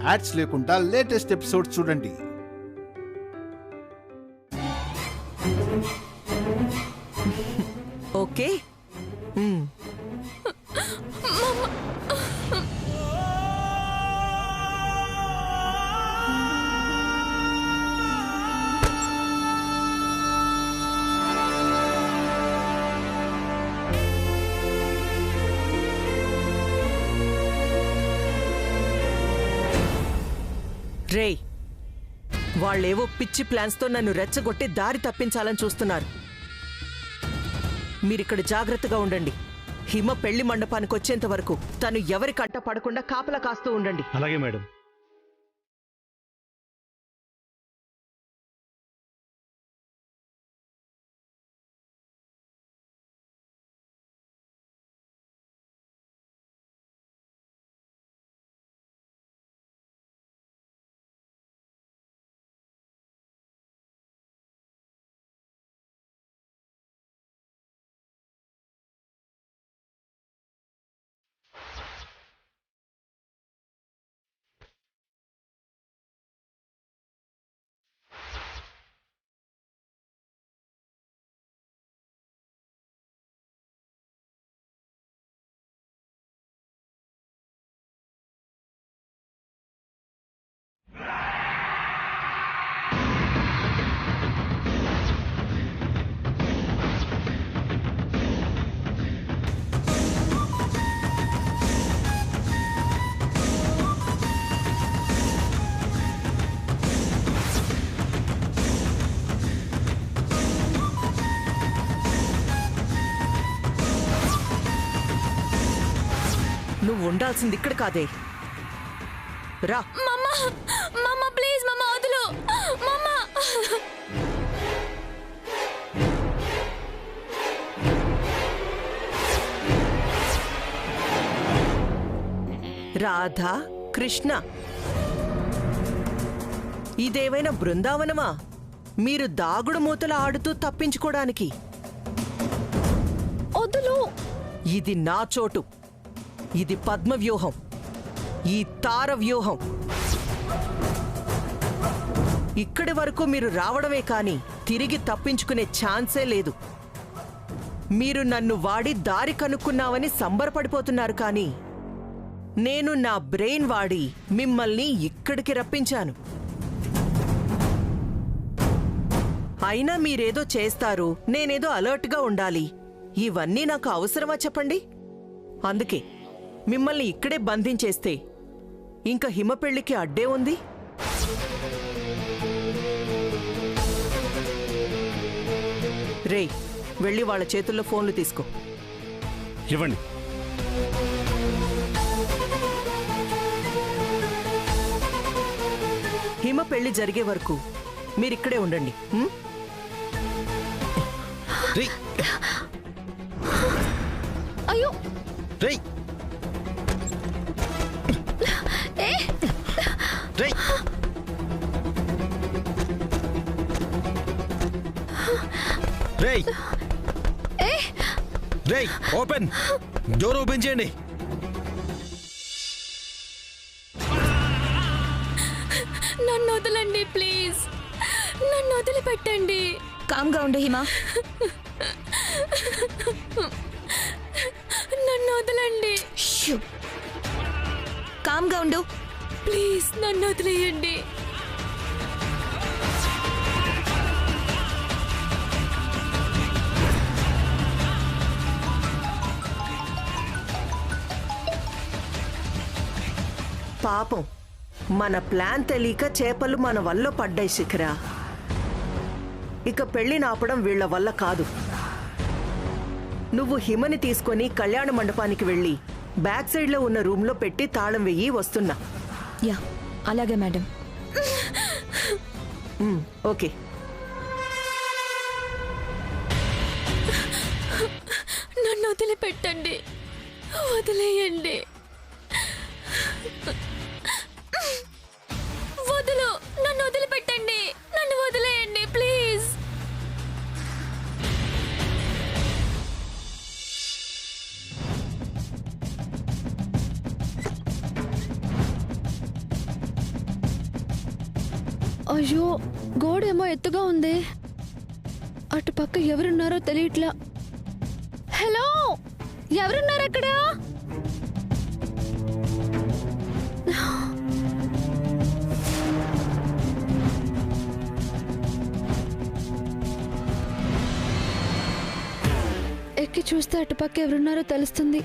Ads లేకుండా latest episode చూడండి. Okay. రేయ్, వాళ్ళేవో పిచ్చి ప్లాన్స్తో నన్ను రెచ్చగొట్టి దారి తప్పించాలని చూస్తున్నారు. మీరిక్కడ జాగ్రత్తగా ఉండండి. హిమ పెళ్లి మండపానికి వచ్చేంత వరకు తను ఎవరి కంట పడకుండా కాపలా కాస్తూ ఉండండి. అలాగే మేడం. నువ్వు ఉండాల్సింది ఇక్కడ కాదే. రా. ప్లీజ్ వదులు. రాధా, కృష్ణ, ఇదేవైనా బృందావనమా? మీరు దాగుడు మూతలు ఆడుతూ తప్పించుకోవడానికి? వదులు. ఇది నా చోటు. ఇది పద్మవ్యూహం, ఈ తార వ్యూహం. ఇక్కడి వరకు మీరు రావడమే కాని తిరిగి తప్పించుకునే ఛాన్సే లేదు. మీరు నన్ను వాడి దారి కనుక్కున్నావని సంబరపడిపోతున్నారు, కానీ నేను నా బ్రెయిన్ వాడి మిమ్మల్ని ఇక్కడికి రప్పించాను. అయినా మీరేదో చేస్తారు, నేనేదో అలర్ట్గా ఉండాలి. ఇవన్నీ నాకు అవసరమా చెప్పండి? అందుకే మిమ్మల్ని ఇక్కడే బంధించేస్తే ఇంకా హిమ పెళ్లికి అడ్డే ఉంది. రేయ్, వెళ్ళి వాళ్ళ చేతుల్లో ఫోన్లు తీసుకో. ఇవ్వండి. హిమ పెళ్లి జరిగే వరకు మీరిక్కడే ఉండండి. అయ్యో. ఓపెన్ డోర్, ఓపెన్ చేయండి. నన్ను వదలండి ప్లీజ్. నన్ను వదిలిపెట్టండి. కామ్గా ఉండు హిమ. నన్ను వదలండి. కామ్గా ఉండు ప్లీజ్. నన్ను వదిలేయండి. పాపం, మన ప్లాన్ తెలియక చేపలు మన వల్ల పడ్డాయి శిఖరా. ఇక పెళ్లి నాపడం వీళ్ల వల్ల కాదు. నువ్వు హిమని తీసుకొని కళ్యాణ మండపానికి వెళ్ళి బ్యాక్ సైడ్లో ఉన్న రూమ్లో పెట్టి తాళం వెయ్యి. వస్తున్నా. యా, అలాగే మేడం. ఓకే. నన్ను వదిలిపెట్టండి. వదిలేయండి. వదులు. నన్ను వదిలిపెట్టండి. నన్ను వదిలేయండి ప్లీజ్. అయ్యో గోడేమో ఎత్తుగా ఉంది. అటు పక్క ఎవరున్నారో తెలియట్లా. హలో, ఎవరున్నారు అక్కడ? ఎక్కి చూస్తే అటుపక్క ఎవరున్నారో తెలుస్తుంది.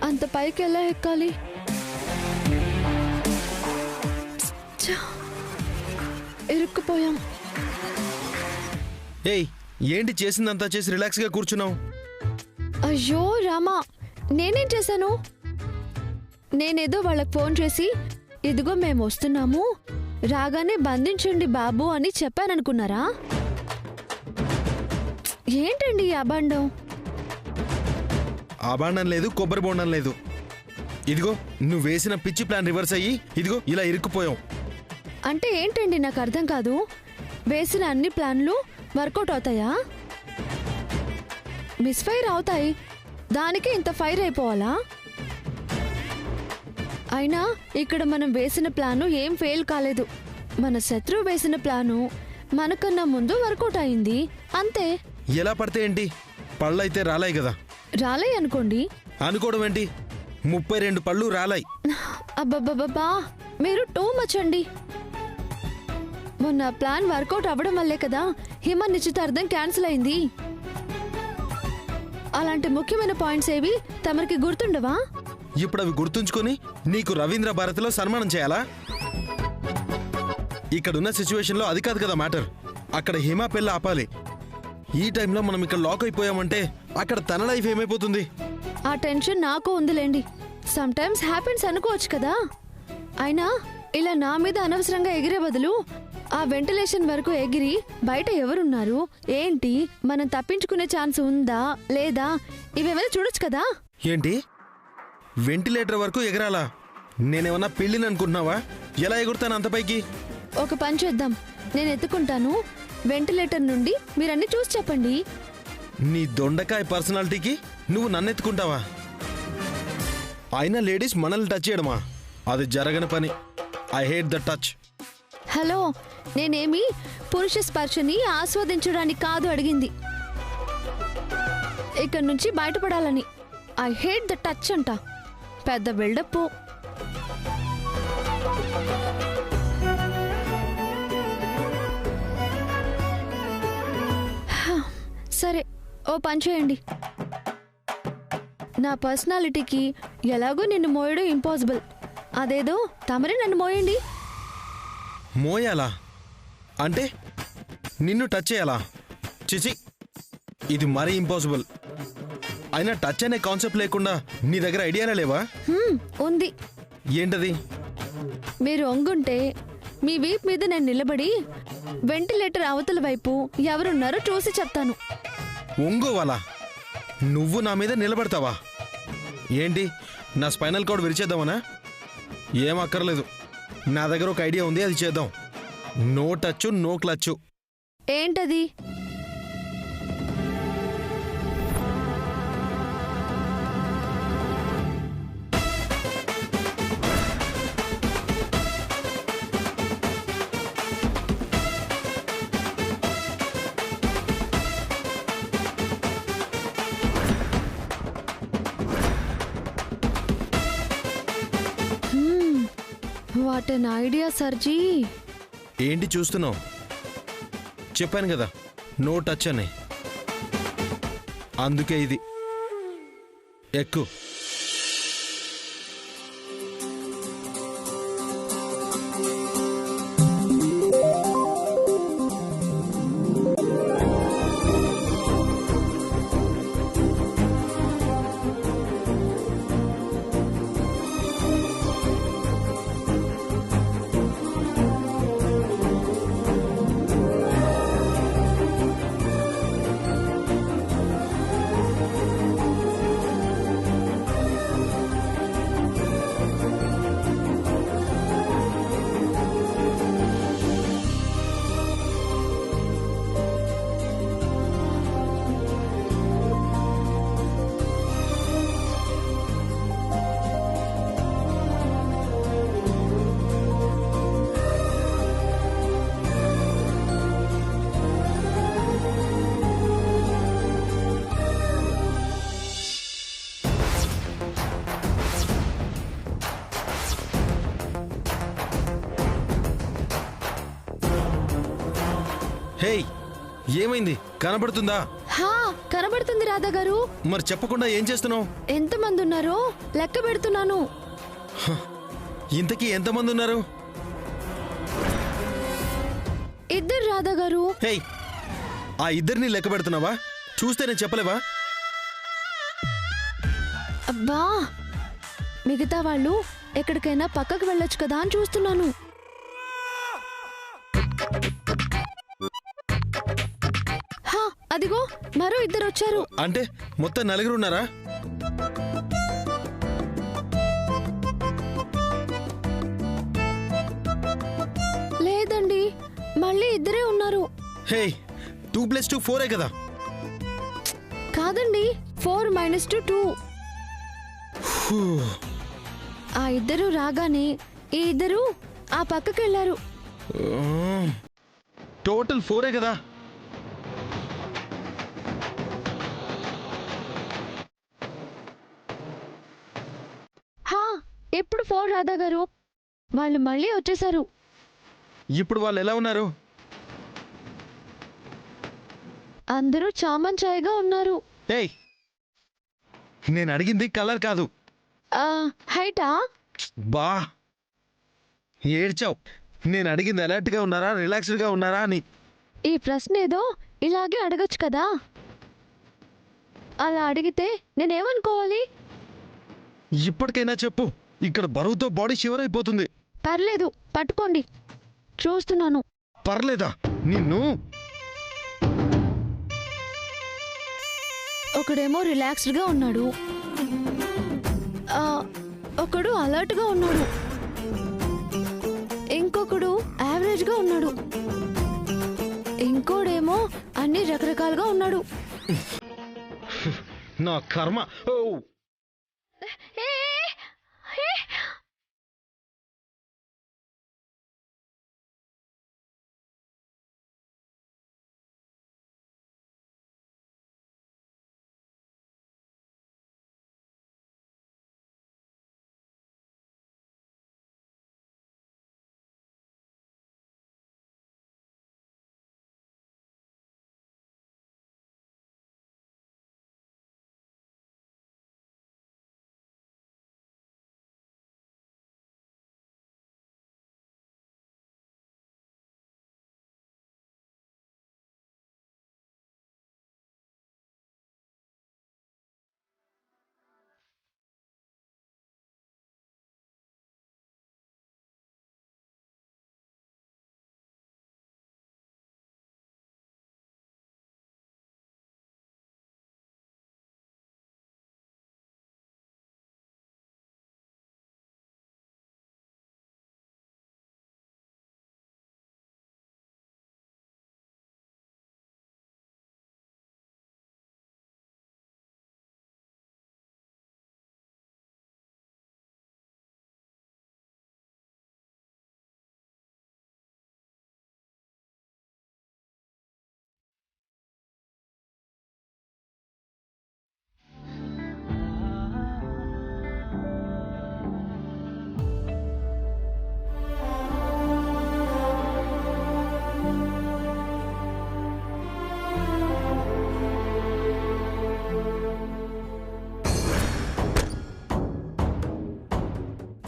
అంత పైకి ఎలా ఎక్కాలి? ఇరుక్కుపోయాం. ఏయ్, ఏంటి చేసిందంతా చేసి రిలాక్స్గా కూర్చున్నావు? అయ్యో రామా, నేనేం చేశాను? నేనేదో వాళ్ళకి ఫోన్ చేసి ఇదిగో మేము వస్తున్నాము, రాగానే బంధించండి బాబు అని చెప్పాననుకున్నారా? ఏంటండి ఈ అబాండం? ఆబాండం లేదు, కొబ్బరి బొండం లేదు. ఇదిగో నువ్వు వేసిన పిచ్చి ప్లాన్ రివర్స్ అయ్యి ఇదిగో ఇలా ఇరుక్కుపోయావు. అంటే ఏంటండి నాకు అర్థం కాదు. వేసిన అన్ని ప్లాన్లు వర్కౌట్ అవుతాయా? మిస్ఫైర్ అవుతాయి, దానికి ఇంత ఫైర్ అయిపోవాలా? అయినా ఇక్కడ మనం వేసిన ప్లాను ఏం ఫెయిల్ కాలేదు. మన శత్రువు వేసిన ప్లాను మనకన్నా ముందు వర్కౌట్ అయింది, అంతే. ఎలా పడితే ఏంటి, పళ్ళైతే రాలాయి కదా. రాలే అనుకోండి. అనుకోవడం ఏంటి, 32 పళ్ళు రాలాయి. అబ్బబ్బబ్బా, మీరు టూ మచ్ అండి. మొన్న ప్లాన్ వర్కౌట్ అవ్వడం వల్లే కదా హిమ నిశ్చితార్థం క్యాన్సిల్ అయింది. అలాంటి ముఖ్యమైన పాయింట్స్ ఏవి తమరికి గుర్తుండవా? ఇప్పుడు అవి గుర్తుంచుకొని నీకు రవీంద్ర భారతిలో సన్మానం చేయాలా? ఇక్కడున్న సిచ్యువేషన్లో అది కాదు కదా మ్యాటర్. అక్కడ హిమ పెళ్ళి ఆపాలి. ఈ టైంలో మనం ఇక్కడ లాక్ అయిపోయామంటే అక్కడ తన లైఫ్ ఏమైపోతుంది? ఆ టెన్షన్ నాకు ఉందిలేండి. సమ్ టైమ్స్ హ్యాపెన్స్ అనుకోవచ్చు కదా. అయినా ఇలా నా మీద అనవసరంగా ఎగిరే బదులు ఆ వెంటిలేషన్ వరకు ఎగిరి బయట ఎవరున్నారు, ఏంటి, మనం తప్పించుకునే ఛాన్స్ ఉందా లేదా, ఇవేమైనా చూడొచ్చు కదా. ఏంటి, వెంటిలేటర్ వరకు ఎగరాలా? నేనేమన్నా పెళ్ళిని అనుకుంటున్నావా? ఎలా ఎగురుతాను అంత పైకి? ఒక పని చేద్దాం, నేను ఎత్తుకుంటాను, వెంటిలేటర్ నుండి మీరన్నీ చూసి చెప్పండి. నీ దొండకాయ పర్సనాలిటీకి నువ్వు నన్నెత్తుకుంటావా? అయినా లేడీస్ మనల్ని టచ్ చేయడమా? అది జరగని పని. I hate the touch. Hello, నేనేమి పురుష స్పర్శని ఆస్వాదించడానికి కాదు అడిగింది, ఇక్కడ నుంచి బయటపడాలని. ఐ హేట్ ద టచ్ అంట. పెద్ద బిల్డప్. సరే, ఓ పని చేయండి. నా పర్సనాలిటీకి ఎలాగో నిన్ను మోయడం ఇంపాసిబుల్. అదేదో తమరే నన్ను మోయండి. మోయాలా అంటే నిన్ను టచ్ చేయాలా? చిచి, ఇది మరీ ఇంపాసిబుల్. అయినా టచ్ అనే కాన్సెప్ట్ లేకుండా నీ దగ్గర ఐడియాలే లేవా? ఉంది. ఏంటది? మీరు ఒంగుంటే మీ వీప్ మీద నేను నిలబడి వెంటిలేటర్ అవతల వైపు ఎవరున్నారో చూసి చెప్తాను. ఒంగోవాలా? నువ్వు నా మీద నిలబడతావా? ఏంటి, నా స్పైనల్ కార్డ్ విరిచేద్దామనా? ఏం అక్కర్లేదు, నా దగ్గర ఒక ఐడియా ఉంది, అది చేద్దాం. No touch, no clutch. ఏంటది? What an idea sir ji. ఏంటి చూస్తున్నావు? చెప్పాను కదా నో టచ్ అని. అందుకే ఇది. ఎక్కు. హేయ్, ఏమైంది? కనబడుతుందా? హా కనబడుతుంది రాధా గారు. మరి చెప్పకుండా ఏం చేస్తున్నావు? ఎంతమంది ఉన్నారో లెక్క పెడుతున్నాను. ఇంతకీ ఎంతమంది ఉన్నారు? ఇద్దరు రాధా గారు. హేయ్, ఆ ఇద్దరిని లెక్క పెడుతున్నావా? చూస్తే నేను చెప్పలేవా? అబ్బా, మిగతా వాళ్ళు ఎక్కడికైనా పక్కకు వెళ్ళొచ్చు కదా అని చూస్తున్నాను. హా, అదిగో మరో ఇద్దరు వచ్చారు. అంటే మొత్తం నలుగురు ఉన్నారా? లేదండి, మళ్ళీ ఇద్దరే ఉన్నారు. హేయ్, 2 + 2 4 కదా? కాదండి, 4 - 2 2. ఆ ఇద్దరు రాగానే ఈ ఇద్దరు ఆ పక్కకి వెళ్ళారు. టోటల్ 4 కదా? హా, ఎప్పుడు 4 రాధా గారు. వాళ్ళు మళ్ళీ వచ్చేసారు. ఇప్పుడు వాళ్ళు ఎలా ఉన్నారు? అందరూ చామంచాయిగా ఉన్నారు. ఏయ్, నేను అడిగింది కలర్ కాదు. హైటా? బా, ఏడ్చావు. నేను అడిగింది అలర్ట్గా ఉన్నారా, రిలాక్స్డ్గా ఉన్నారా అని. ఈ ప్రశ్న ఏదో ఇలాగే అడగచ్చు కదా. అలా అడిగితే నేనేమనుకోవాలి? ఇప్పటికైనా చెప్పు. ఇక్కడ బరువుతో బాడీ షివర్ అయిపోతుంది. పర్లేదు, పట్టుకోండి, చూస్తున్నాను. పర్లేదా? నిన్ను ఒకడేమో రిలాక్స్డ్గా ఉన్నాడు, ఒకడు అలర్ట్గా ఉన్నాడు, ఇంకొకడు యావరేజ్గా ఉన్నాడు, ఇంకోడేమో అన్ని రకరకాలుగా ఉన్నాడు. నా కర్మ. ఓ,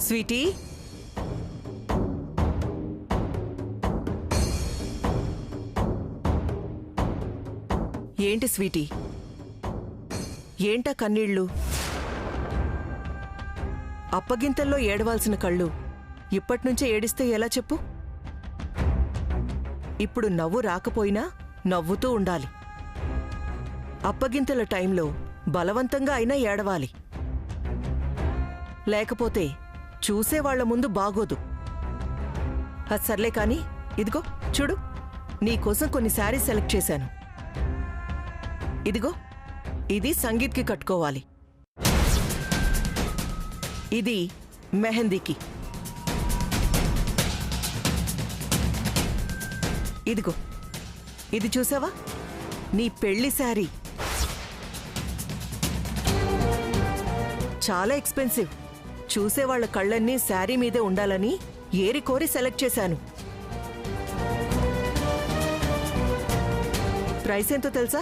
స్వీటీ, ఏంటి స్వీటీ, ఏంటా కన్నీళ్ళు? అప్పగింతల్లో ఏడవాల్సిన కళ్ళు ఇప్పటినుంచే ఏడిస్తే ఎలా చెప్పు? ఇప్పుడు నవ్వు రాకపోయినా నవ్వుతూ ఉండాలి. అప్పగింతల టైంలో బలవంతంగా అయినా ఏడవాలి, లేకపోతే చూసేవాళ్ల ముందు బాగోదు. అది సర్లే కాని, ఇదిగో చూడు, నీకోసం కొన్ని శారీస్ సెలెక్ట్ చేశాను. ఇదిగో, ఇది సంగీత్కి కట్టుకోవాలి, ఇది మెహందీకి, ఇదిగో ఇది చూసావా, నీ పెళ్లి శారీ. చాలా ఎక్స్పెన్సివ్. చూసేవాళ్ల కళ్ళన్నీ శారీ మీదే ఉండాలని ఏరి కోరి సెలెక్ట్ చేశాను. ప్రైస్ ఎంతో తెలుసా?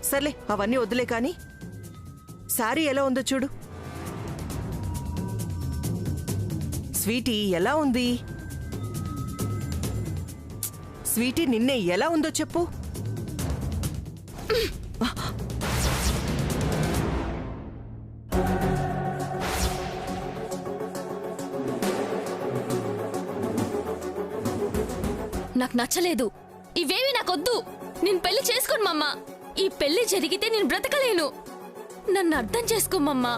సర్లే అవన్నీ వద్దులే కానీ శారీ ఎలా ఉందో చూడు. స్వీటీ ఎలా ఉంది? స్వీటీ నిన్నే ఎలా ఉందో చెప్పు. నాకు నచ్చలేదు. ఇవేవి నాకొద్దు. నేను పెళ్లి చేసుకోను మమ్మా. ఈ పెళ్లి జరిగితే నేను బ్రతకలేను. నన్ను అర్థం చేసుకోమమ్మా.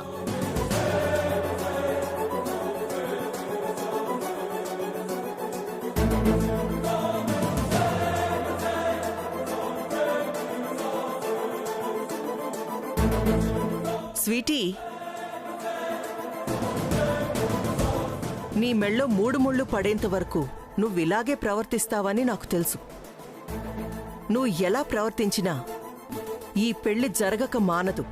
స్వీటీ, నీ మెళ్ళో 3 ముళ్ళు పడేంత వరకు నువ్విలాగే ప్రవర్తిస్తావని నాకు తెలుసు. నువ్వు ఎలా ప్రవర్తించినా ఈ పెళ్లి జరగక మానదు.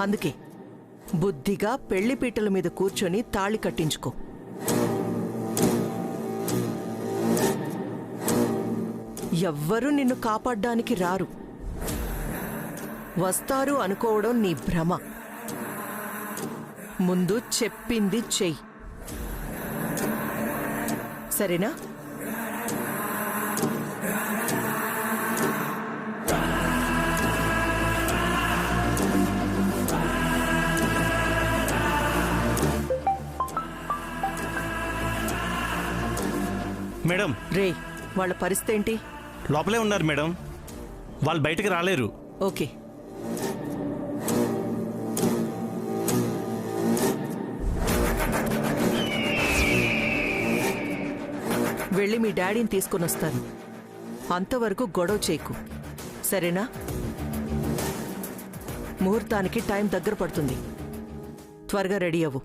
అందుకే బుద్ధిగా పెళ్లి పీటల మీద కూర్చొని తాళి కట్టించుకో. ఎవ్వరూ నిన్ను కాపాడ్డానికి రారు. వస్తారు అనుకోవడం నీ భ్రమ. ముందు చెప్పింది చెయ్యి, సరేనా? మేడం, రే, వాళ్ళ పరిస్థితి ఏంటి? లోపలే ఉన్నారు మేడం. వాళ్ళు బయటకు రాలేరు. ఓకే. వెళ్ళి మీ డాడీని తీసుకొని వస్తాను. అంతవరకు గొడవ చేయకు, సరేనా? ముహూర్తానికి టైం దగ్గర పడుతుంది. త్వరగా రెడీ అవ్వు.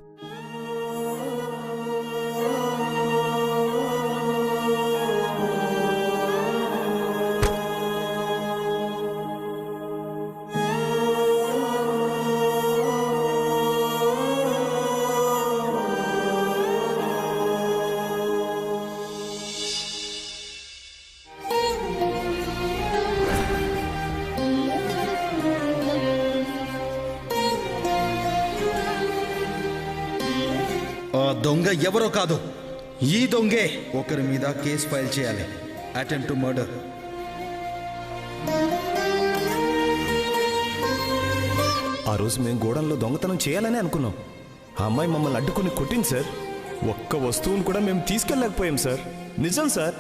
ఆ దొంగ ఎవరో కాదు, ఈ దొంగే ఒకరి మీద కేసు ఫైల్ చేయాలి. Attempt to murder. ఆ రోజు మేము గోడంలో దొంగతనం చేయాలని అనుకున్నాం. ఆ అమ్మాయి మమ్మల్ని అడ్డుకుని కొట్టింది సార్. ఒక్క వస్తువును కూడా మేము తీసుకెళ్ళలేకపోయాం సార్. నిజం సార్.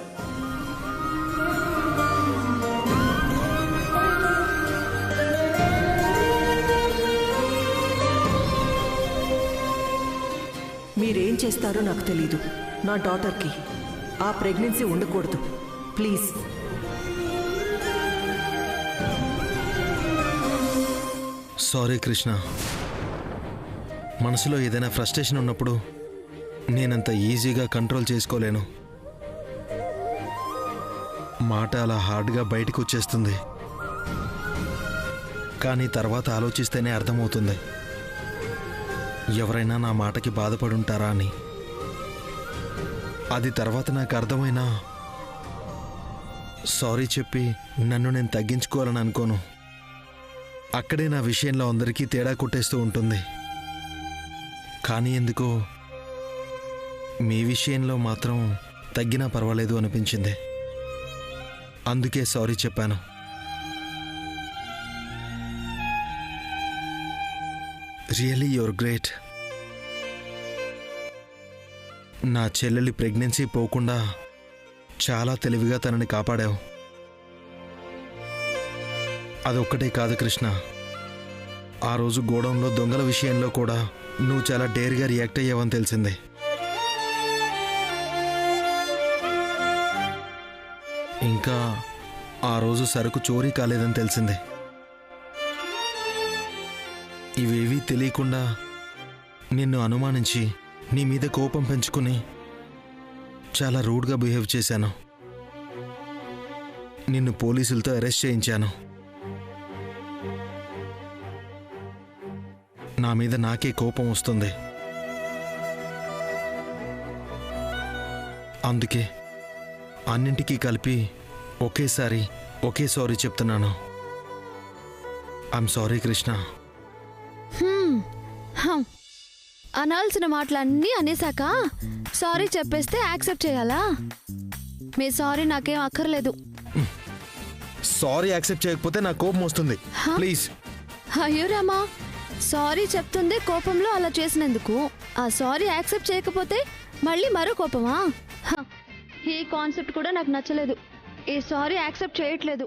మీరేం చేస్తారో నాకు తెలీదు. నా డాటర్కి ఆ ప్రెగ్నెన్సీ ఉండకూడదు. ప్లీజ్. సారీ కృష్ణ, మనసులో ఏదైనా ఫ్రస్ట్రేషన్ ఉన్నప్పుడు నేనంత ఈజీగా కంట్రోల్ చేసుకోలేను. మాట అలా హార్డ్గా బయటకు వచ్చేస్తుంది, కానీ తర్వాత ఆలోచిస్తేనే అర్థమవుతుంది ఎవరైనా నా మాటకి బాధపడుంటారా అని. అది తర్వాత నాకు అర్థమైనా సారీ చెప్పి నన్ను నేను తగ్గించుకోవాలని అనుకోను. అక్కడే నా విషయంలో అందరికీ తేడా కొట్టేస్తూ ఉంటుంది. కానీ ఎందుకో మీ విషయంలో మాత్రం తగ్గినా పర్వాలేదు అనిపించింది. అందుకే సారీ చెప్పాను. Really your great. నా చెల్లెలి ప్రెగ్నెన్సీ పోకుండా చాలా తెలివిగా తనని కాపాడావు. అదొక్కటే కాదు కృష్ణ, ఆ రోజు గోడౌన్లో దొంగల విషయంలో కూడా నువ్వు చాలా డేర్గా రియాక్ట్ అయ్యావని తెలిసిందే. ఇంకా ఆ రోజు సరుకు చోరీ కాలేదని తెలిసిందే. ఇవేవీ తెలియకుండా నిన్ను అనుమానించి నీ మీద కోపం పెంచుకుని చాలా రూడ్గా బిహేవ్ చేశాను. నిన్ను పోలీసులతో అరెస్ట్ చేయించాను. నా మీద నాకే కోపం వస్తుంది. అందుకే అన్నింటికీ కలిపి ఒకేసారి ఒకే సారీ చెప్తున్నాను. I'm sorry Krishna. అనాల్సిన మాటలన్నీ అనేసాక సారీ చెప్పేస్తే యాక్సెప్ట్ చేయాలా? మీ సారీ నాకేం అక్కర్లేదు. సారీ యాక్సెప్ట్ చేయకపోతే నా కోపం వస్తుంది. ప్లీజ్. అయ్యో రామా, సారీ చెప్తుంది కోపంలో అలా చేసినందుకు. ఆ సారీ యాక్సెప్ట్ చేయకపోతే మళ్ళీ మరో కోపమా? ఈ కాన్సెప్ట్ కూడా నాకు నచ్చలేదు. ఈ సారీ యాక్సెప్ట్ చేయట్లేదు.